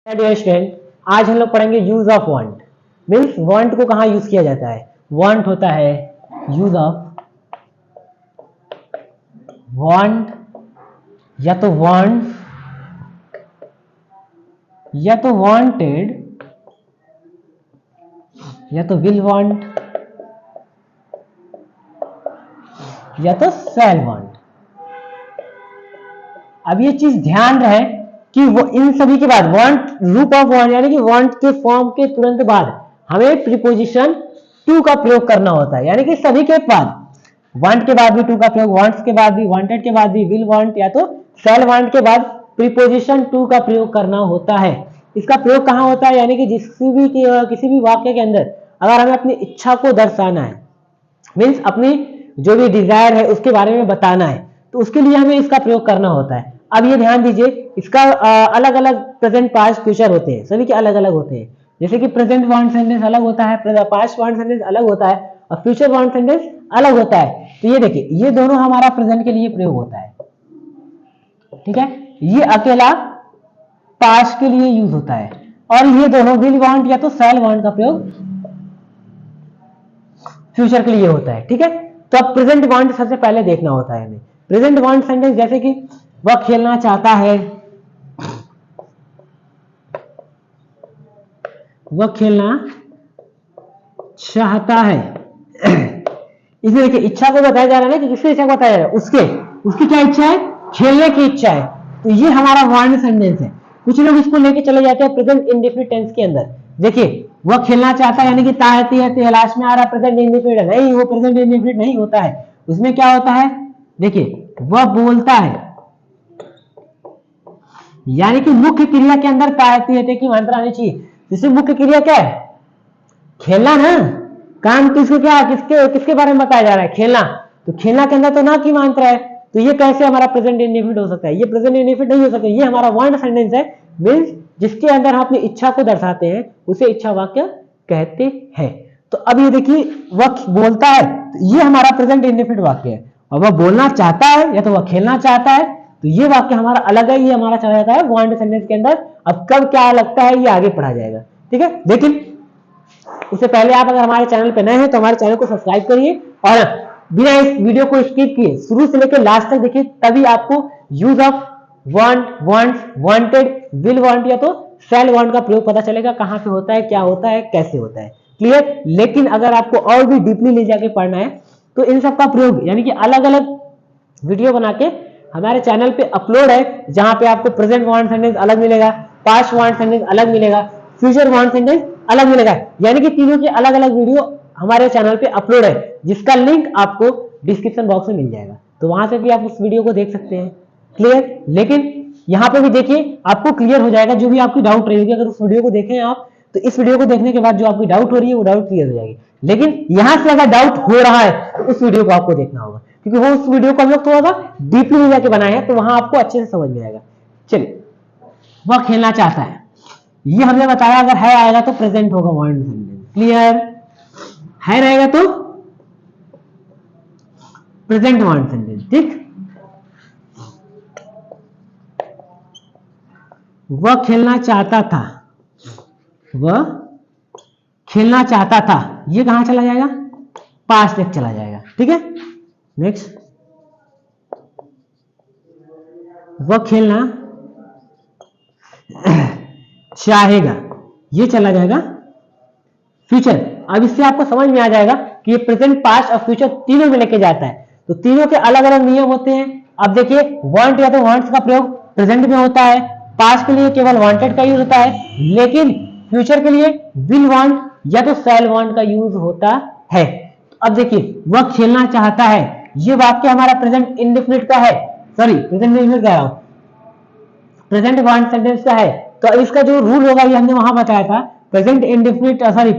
Dear student, आज हम लोग पढ़ेंगे use of want. Means want को कहाँ यूज किया जाता है। वांट होता है यूज ऑफ वांट, या तो वांट या तो वांटेड या तो विल वांट या तो शैल वांट। अब ये चीज ध्यान रहे कि वो इन सभी के बाद वांट, रूप ऑफ वांट यानी कि वांट के फॉर्म के तुरंत बाद हमें प्रीपोजिशन टू का प्रयोग करना होता है। यानी कि सभी के बाद वांट के बाद भी टू का प्रयोग, वांट्स के बाद भी, वांटेड के बाद भी, विल वांट या तो शैल वांट के बाद प्रीपोजिशन टू का प्रयोग करना होता है। इसका प्रयोग कहां होता है, यानी कि किसी भी वाक्य के अंदर अगर हमें अपनी इच्छा को दर्शाना है, मीन्स अपनी जो भी डिजायर है उसके बारे में बताना है, तो उसके लिए हमें इसका प्रयोग करना होता है। अब ये ध्यान दीजिए, इसका अलग अलग प्रेजेंट, पास्ट, फ्यूचर होते हैं, सभी के अलग अलग होते हैं। जैसे कि प्रेजेंट वांट सेंटेंस अलग होता है, पास्ट वांट सेंटेंस अलग होता है और फ्यूचर वांट सेंटेंस अलग होता है। तो ये देखिए, ये दोनों हमारा प्रेजेंट के लिए प्रयोग होता है, ठीक है। ये अकेला पास्ट के लिए यूज होता है और ये दोनों विल वांट या तो शैल वांट का प्रयोग फ्यूचर के लिए होता है, ठीक है। तो अब प्रेजेंट वांट सबसे पहले देखना होता है हमें। प्रेजेंट वांट सेंटेंस जैसे कि वह खेलना चाहता है, वह खेलना चाहता है। इसमें देखिए इच्छा को बताया जा रहा है कि किसकी इच्छा को बताया जा रहा है, उसकी क्या इच्छा है, खेलने की इच्छा है। तो ये हमारा वांट सेंटेंस है। कुछ लोग इसको लेके चले जाते हैं प्रेजेंट इंडेफिनिट टेंस के अंदर। देखिए वह खेलना चाहता है यानी कि ताहती है, लास्ट में आ रहा प्रेजेंट इंडेफिनिट, नहीं, वो प्रेजेंट इंडेफिनिट नहीं होता है। उसमें क्या होता है, देखिए वह बोलता है, यानी कि मुख्य क्रिया के अंदर ताहती की मात्रा आनी चाहिए। जैसे मुख्य क्रिया क्या है, खेलना ना, काम किसको क्या किसके बारे में बताया जा रहा है, खेलना। तो खेलना के अंदर तो ना की मात्रा है, तो ये कैसे हमारा प्रेजेंट इंडेफिनिट हो सकता है, ये प्रेजेंट इंडेफिनिट नहीं हो सकता। ये हमारा वांट सेंटेंस है, मींस जिसके अंदर हम अपनी इच्छा को दर्शाते हैं उसे इच्छा वाक्य कहते हैं। तो अब ये देखिए, वह बोलता है, तो ये हमारा प्रेजेंट इंडेफिनिट वाक्य है। और वह बोलना चाहता है या तो वह खेलना चाहता है, तो ये वाक्य हमारा अलग है, ये हमारा चला जाता है वांट सेंटेंस के अंदर। अब कब क्या लगता है ये आगे पढ़ा जाएगा, ठीक है। लेकिन उससे पहले आप अगर हमारे चैनल पे नए हैं तो हमारे चैनल को सब्सक्राइब करिए और बिना इस वीडियो को स्किप किए शुरू से लेकर लास्ट तक देखिए, तभी आपको use of want, wants, wanted, will want या तो शैल वांट का प्रयोग पता चलेगा, कहां पे होता है, क्या होता है, कैसे होता है, क्लियर। लेकिन अगर आपको और भी डीपली ले जाके पढ़ना है तो इन सब का प्रयोग यानी कि अलग अलग वीडियो बना के हमारे चैनल पे अपलोड है, जहां पे आपको प्रेजेंट वांट सेंटेंस अलग मिलेगा, पास्ट वांट सेंटेंस अलग मिलेगा, फ्यूचर वांट सेंटेंस अलग मिलेगा। यानी कि तीनों की अलग अलग वीडियो हमारे चैनल पे अपलोड है, जिसका लिंक आपको डिस्क्रिप्शन बॉक्स में मिल जाएगा, तो वहां से भी आप उस वीडियो को देख सकते हैं, क्लियर। लेकिन यहाँ पे भी देखिए, आपको क्लियर हो जाएगा जो भी आपकी डाउट रहेगी। अगर उस वीडियो को देखें आप, तो इस वीडियो को देखने के बाद जो आपकी डाउट हो रही है वो डाउट क्लियर हो जाएगी। लेकिन यहां से अगर डाउट हो रहा है तो उस वीडियो को आपको देखना होगा, क्योंकि वो उस वीडियो को हम लोग थोड़ा सा डीपली ले जाके बनाए हैं, तो वहां आपको अच्छे से समझ में आएगा। चलिए, वह खेलना चाहता है, ये हमने बताया अगर है आएगा तो प्रेजेंट होगा वांट सेंटेंस, क्लियर। है रहेगा तो प्रेजेंट वांट सेंटेंस, ठीक। वह खेलना चाहता था, वह खेलना चाहता था, ये कहां चला जाएगा, पास्ट तक चला जाएगा, ठीक है। नेक्स्ट, वह खेलना चाहेगा, ये चला जाएगा फ्यूचर। अब इससे आपको समझ में आ जाएगा कि ये प्रेजेंट, पास्ट और फ्यूचर तीनों में लेके जाता है, तो तीनों के अलग अलग नियम होते हैं। अब देखिए, वांट या तो वांट्स का प्रयोग प्रेजेंट में होता है, पास्ट के लिए केवल वांटेड का यूज होता है, लेकिन फ्यूचर के लिए विल वांट या तो शैल वांट का यूज होता है। अब देखिए, वह खेलना चाहता है, ये वाक्य हमारा प्रेजेंट इंडेफिनिट का है, सॉरी प्रेजेंट इंडेफिनिट कह रहा हूं, प्रेजेंट वांट सेंटेंस का है। तो इसका जो रूल होगा ये हमने वहां बताया था, present indefinite, sorry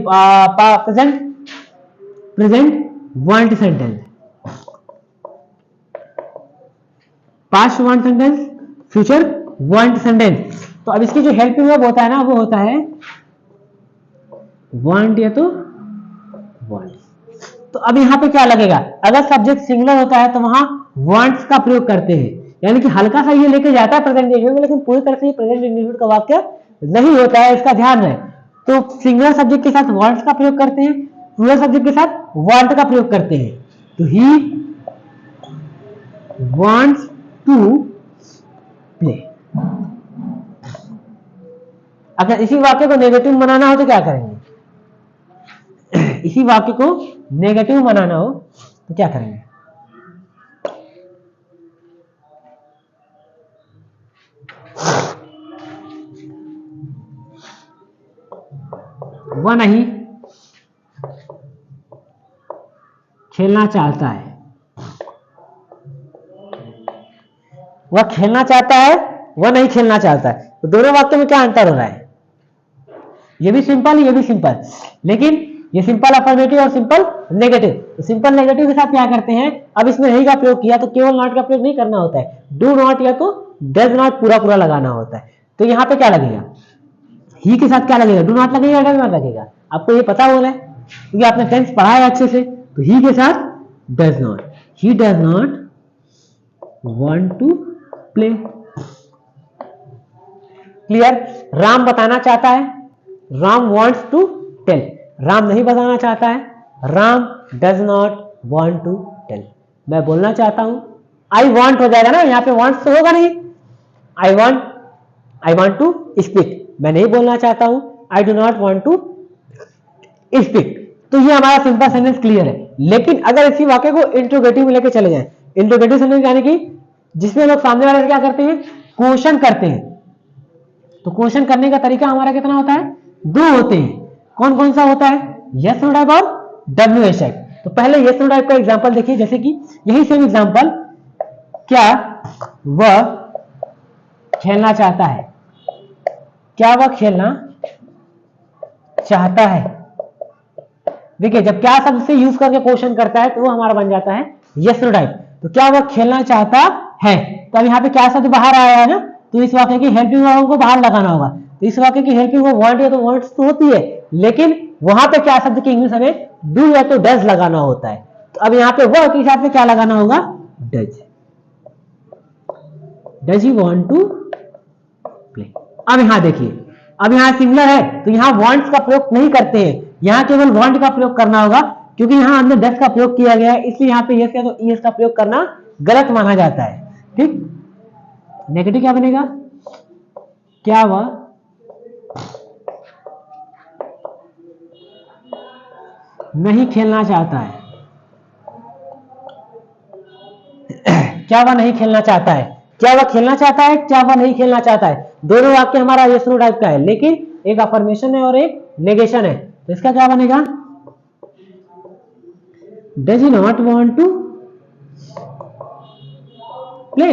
present want sentence, past want sentence, future want sentence. तो अब इसकी जो हेल्पिंग वर्ब होता है ना, वो होता है वांट या तो वांट। तो अब यहां पे क्या लगेगा, अगर सब्जेक्ट सिंगुलर होता है तो वहां वांट्स का प्रयोग करते हैं, यानी कि हल्का सा ये लेके जाता है प्रेजेंट इंडेफिनिट में, लेकिन पूरी तरह से ये प्रेजेंट इंडेफिनिट का वाक्य नहीं होता है, इसका ध्यान रहे। तो सिंगुलर सब्जेक्ट के साथ वांट्स का प्रयोग करते हैं, प्लूरल सब्जेक्ट के साथ वांट का प्रयोग करते हैं। तो ही वांट्स टू प्ले। अगर इसी वाक्य को नेगेटिव बनाना हो तो क्या करेंगे? इसी वाक्य को नेगेटिव बनाना हो तो क्या करेंगे? वह नहीं खेलना चाहता है, वह खेलना चाहता है, वह नहीं खेलना चाहता है। तो दोनों वाक्य में क्या अंतर हो रहा है? ये भी सिंपल, ये भी सिंपल, लेकिन ये सिंपल अफर्मेटिव और सिंपल नेगेटिव। तो सिंपल नेगेटिव के साथ क्या करते हैं, अब इसमें नहीं का प्रयोग किया तो केवल नॉट का प्रयोग नहीं करना होता है, डू नॉट या तो डज नॉट पूरा पूरा लगाना होता है। तो यहाँ पे क्या लगेगा? ही के साथ क्या लगेगा? डू नॉट लगेगा, डज नॉट लगेगा? आपको ये पता हो रहा है क्योंकि आपने टेंस पढ़ा है अच्छे से। तो ही के साथ does not, he does not want to play. Clear? Ram बताना चाहता है, Ram wants to tell. Ram नहीं बताना चाहता है, Ram does not want to tell. मैं बोलना चाहता हूं, आई वांट हो जाएगा ना, यहां पे वांट्स तो होगा नहीं। आई वांट टू स्पीक, मैं नहीं बोलना चाहता हूं, I do not want to speak. तो ये हमारा सिंपल सेंटेंस क्लियर है। लेकिन अगर इसी वाक्य को इंट्रोगेटिव में लेके चले जाएं, इंट्रोगेटिव सेंटेंस यानी कि जिसमें लोग सामने वाले से क्या करते हैं, क्वेश्चन करते हैं। तो क्वेश्चन करने का तरीका हमारा कितना होता है? दो होते हैं। कौन कौन सा होता है? यस नो टाइप और WH टाइप। तो पहले यस नो टाइप का एग्जांपल देखिए, जैसे कि यही सेम एग्जांपल, क्या वह खेलना चाहता है, क्या वह खेलना चाहता है। देखिए जब क्या शब्द से यूज करके क्वेश्चन करता है तो वो हमारा बन जाता है यस नो टाइप। तो क्या वह खेलना चाहता है, तो अब यहाँ पे क्या शब्द बाहर आया है ना, तो इस वाक्य की हेल्पिंग वर्ब को बाहर लगाना होगा। तो इस वाक्य की हेल्पिंग वर्ब वांट या तो वांट्स तो होती है, लेकिन वहां पे क्या शब्द की इंग्लिश हमें डू या तो डज लगाना होता है। तो अब यहाँ पे वह के हिसाब से क्या लगाना होगा? Does. Does you want to play. अब यहां देखिए, अब यहां सिंगुलर है तो यहां वांट्स का प्रयोग नहीं करते हैं, यहां केवल वांट का प्रयोग करना होगा, क्योंकि यहां हमने डज का प्रयोग किया गया है, इसलिए यहां पे यस या तो ईएस का प्रयोग करना गलत माना जाता है। ठीक, नेगेटिव क्या बनेगा? क्या वह नहीं खेलना चाहता है, क्या वह नहीं खेलना चाहता है, क्या वह खेलना चाहता है, क्या वह नहीं खेलना चाहता है। दोनों वाक्य हमारा यस नो टाइप का है, लेकिन एक अफर्मेशन है और एक नेगेशन है। तो इसका क्या बनेगा? Does you not want to play.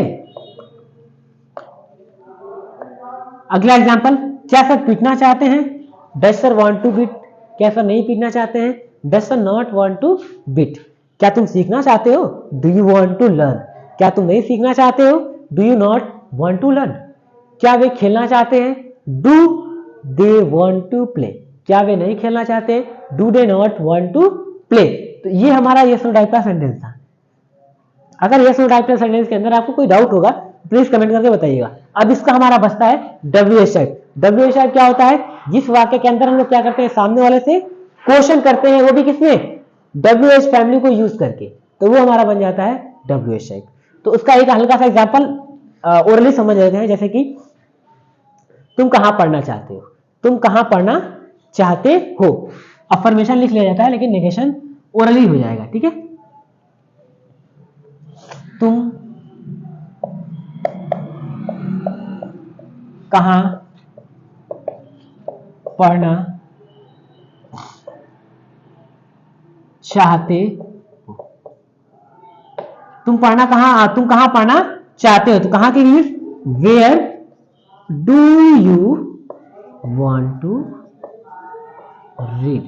अगला एग्जांपल, क्या सर पीटना चाहते हैं? Does sir want to beat. क्या सर नहीं पीटना चाहते हैं? Does sir not want to beat. क्या तुम सीखना चाहते हो? Do you want to learn. क्या तुम नहीं सीखना चाहते हो? Do you not want to learn. क्या वे खेलना चाहते हैं? Do they want to play. क्या वे नहीं खेलना चाहते? Do they not want to play. तो ये हमारा यस नो टाइप का सेंटेंस था। अगर यस नो टाइप के सेंटेंस के अंदर आपको कोई डाउट होगा प्लीज कमेंट करके बताइएगा। अब इसका हमारा बचता है WH टाइप। WH टाइप क्या होता है? जिस वाक्य के अंदर हम लोग क्या करते हैं, सामने वाले से क्वेश्चन करते हैं, वो भी किसमें? WH फैमिली को यूज करके, तो वो हमारा बन जाता है WH टाइप। तो उसका एक हल्का सा एग्जांपल ओरली समझ लेते हैं, जैसे कि तुम कहां पढ़ना चाहते हो, तुम कहां पढ़ना चाहते हो। अफर्मेशन लिख लिया जाता है लेकिन नेगेशन ओरली हो जाएगा। ठीक है, तुम कहां पढ़ना चाहते हो। तुम कहां पढ़ना चाहते हो, तो कहां की English? Where do you want to read.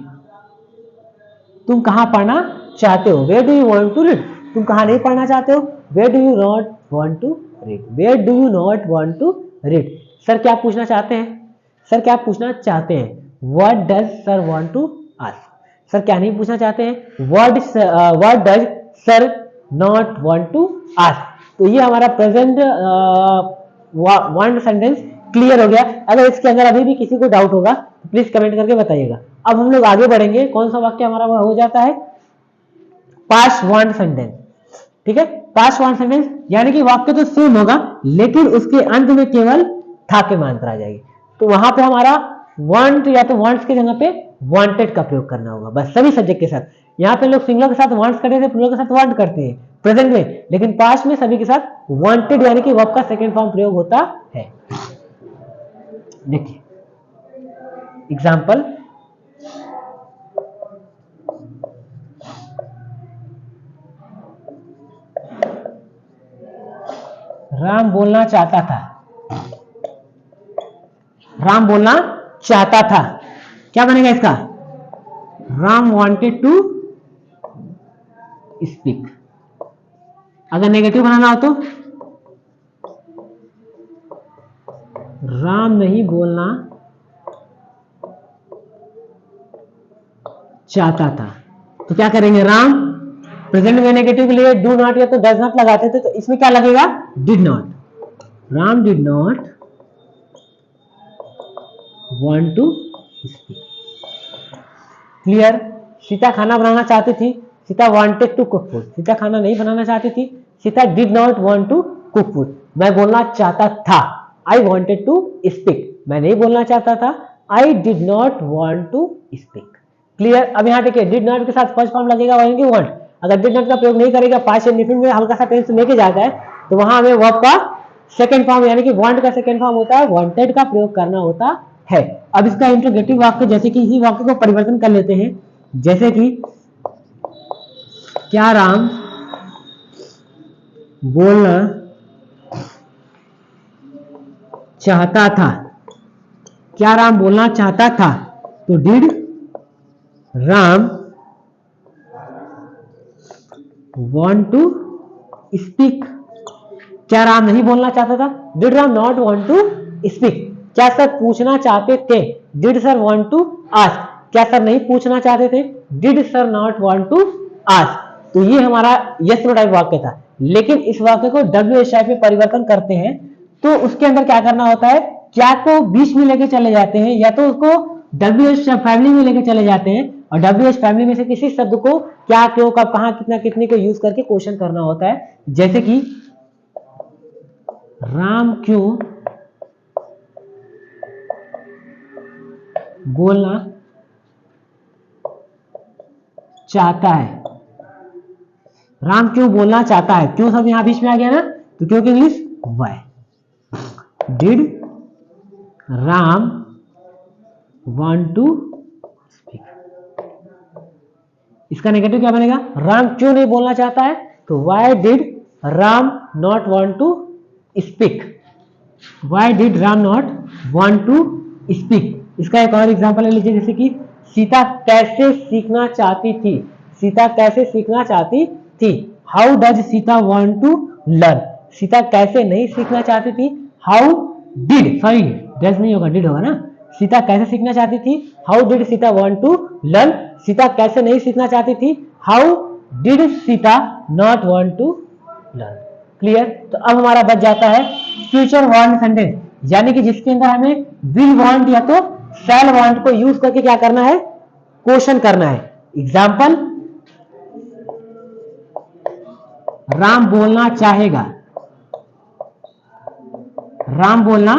तुम कहां पढ़ना चाहते हो, where do you want to read. तुम कहां नहीं पढ़ना चाहते हो, where do you not want to read. Where do you not want to read. Sir क्या पूछना चाहते हैं? सर क्या पूछना चाहते हैं? What does sir want to ask. Sir क्या नहीं पूछना चाहते हैं? What does sir not want to ask. तो ये हमारा प्रेजेंट वांट सेंटेंस क्लियर हो गया? अगर इसके अंदर अभी भी किसी को डाउट होगा तो प्लीज कमेंट करके बताइएगा। अब हम लोग आगे बढ़ेंगे, कौन सा वाक्य हमारा हो जाता है? Past one sentence. ठीक है, पास्ट वन सेंटेंस यानी कि वाक्य तो सेम होगा लेकिन उसके अंत में केवल था की मात्रा आ जाएगी। तो वहां पे हमारा वांट या तो वांट्स की जगह पे वांटेड का प्रयोग करना होगा, बस सभी सब्जेक्ट के साथ। यहाँ पे लोग सिंगुलर के साथ वांट्स करते थे, प्लूरल के साथ वांट करते हैं प्रेजेंट में, लेकिन पास्ट में सभी के साथ वांटेड यानी कि वर्ब का सेकंड फॉर्म प्रयोग होता है। देखिए एग्जाम्पल, राम बोलना चाहता था। राम बोलना चाहता था, क्या बनेगा इसका? Ram wanted to speak. अगर नेगेटिव बनाना हो तो राम नहीं बोलना चाहता था। तो क्या करेंगे? राम प्रेजेंट में नेगेटिव के लिए डू नॉट या तो डज नॉट लगाते थे, तो इसमें क्या लगेगा? Did not. Ram did not want to speak. Clear? Sita खाना बनाना चाहती थी, Sita wanted to cook food. Sita खाना नहीं बनाना चाहती थी, Sita did not want to cook food. मैं बोलना चाहता था, आई वांटेड टू स्पीक। मैं नहीं बोलना चाहता था, I did not want to speak. Clear? अब यहाँ देखिए डिड नॉट के साथ फर्स्ट फॉर्म लगेगा यानी कि वांट। अगर डिड नॉट का प्रयोग नहीं करेगा, पास्ट इंडेफिनिट में हल्का सा टेंस लेके जाता है, तो वहां हमें वर्ब का सेकंड फॉर्म यानी कि वांट का सेकंड फॉर्म होता है वांटेड का प्रयोग करना होता है। अब इसका इंट्रोगेटिव वाक्य, जैसे कि इसी वाक्य को परिवर्तन कर लेते हैं, जैसे कि क्या राम बोलना चाहता था। क्या राम बोलना चाहता था, तो did Ram want to speak. क्या राम नहीं बोलना चाहता था? Did Ram not want to speak. क्या सर पूछना चाहते थे? Did sir want to ask. क्या सर नहीं पूछना चाहते थे? Did sir not want to ask. तो ये हमारा यस नो टाइप वाक्य था, लेकिन इस वाक्य को डब्ल्यू एच टाइप में परिवर्तन करते हैं, तो उसके अंदर क्या करना होता है? क्या को बीच में लेके चले जाते हैं, या तो उसको डब्ल्यू एच फैमिली में लेके चले जाते हैं, और डब्ल्यू एच फैमिली में से किसी शब्द को क्या, क्यों, कब, कहां, कितना, कितने को यूज करके क्वेश्चन करना होता है। जैसे कि राम क्यों बोलना चाहता है। राम क्यों बोलना चाहता है, क्यों सब यहां बीच में आ गया ना, तो क्यों की English why. Did Ram want to speak. इसका नेगेटिव क्या बनेगा? राम क्यों नहीं बोलना चाहता है, तो why did Ram not want to speak. Why did Ram not want to speak. इसका एक और एग्जांपल ले लीजिए, जैसे कि सीता कैसे सीखना चाहती थी। सीता कैसे सीखना चाहती थी। How does Sita want to learn. Sita कैसे नहीं सीखना चाहती थी। हाउ डिड, सॉरी डज नहीं होगा, डिड होगा ना। सीता कैसे सीखना चाहती थी, how did Sita want to learn. Sita कैसे नहीं सीखना चाहती थी, how did Sita not want to learn. Clear? तो अब हमारा बच जाता है फ्यूचर वांट सेंटेंस, यानी कि जिसके अंदर हमें विल वांट या तो शैल वांट को यूज करके क्या करना है? क्वेश्चन करना है। एग्जाम्पल, राम बोलना चाहेगा। राम बोलना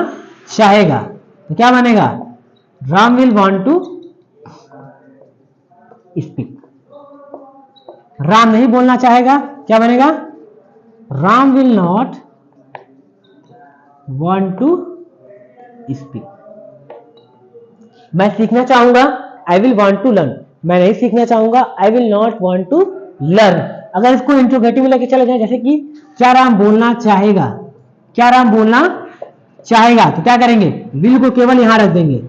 चाहेगा, तो क्या बनेगा? Ram will want to speak. Ram नहीं बोलना चाहेगा, क्या बनेगा? Ram will not want to speak. मैं सीखना चाहूंगा, I will want to learn. मैं नहीं सीखना चाहूंगा, I will not want to learn. अगर इसको इंट्रोगेटिव में लेके चले जाए, जैसे कि क्या राम बोलना चाहेगा। क्या राम बोलना चाहेगा, तो क्या करेंगे? विल को केवल यहां रख देंगे।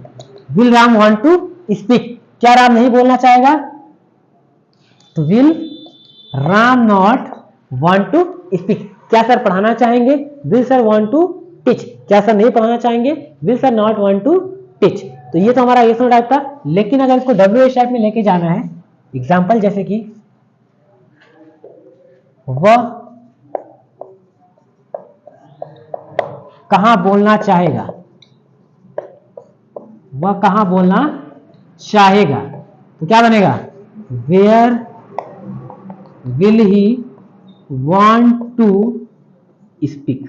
Will Ram want to speak. क्या राम नहीं बोलना चाहेगा, तो will Ram not want to speak. क्या सर पढ़ाना चाहेंगे? Will sir want to teach. क्या सर नहीं पढ़ाना चाहेंगे? Will sir not want to teach. तो ये तो हमारा यस नो टाइप था, लेकिन अगर इसको डब्ल्यू एच टाइप में लेके जाना है, एग्जाम्पल जैसे कि वह कहां बोलना चाहेगा। वह कहाँ बोलना चाहेगा। तो क्या बनेगा, where will he want to speak.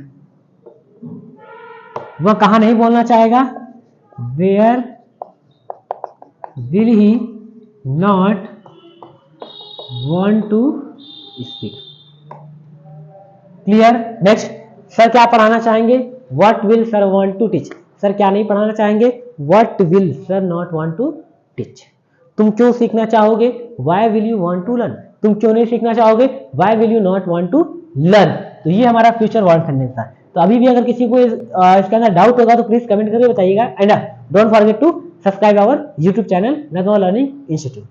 वह कहाँ नहीं बोलना चाहेगा, where will he not want to speak. Clear. Next, sir क्या पढ़ाना चाहेंगे, what will sir want to teach. Sir क्या नहीं पढ़ाना चाहेंगे, what will sir not want to teach. तुम क्यों सीखना चाहोगे, why will you want to learn. तुम क्यों नहीं सीखना चाहोगे, why will you not want to learn. तो ये हमारा फ्यूचर वर्ड सेंटेंस था। तो अभी भी अगर किसी को इसके अंदर डाउट होगा तो प्लीज कमेंट करके बताइएगा। And don't forget to subscribe our YouTube channel Nagma learning institute.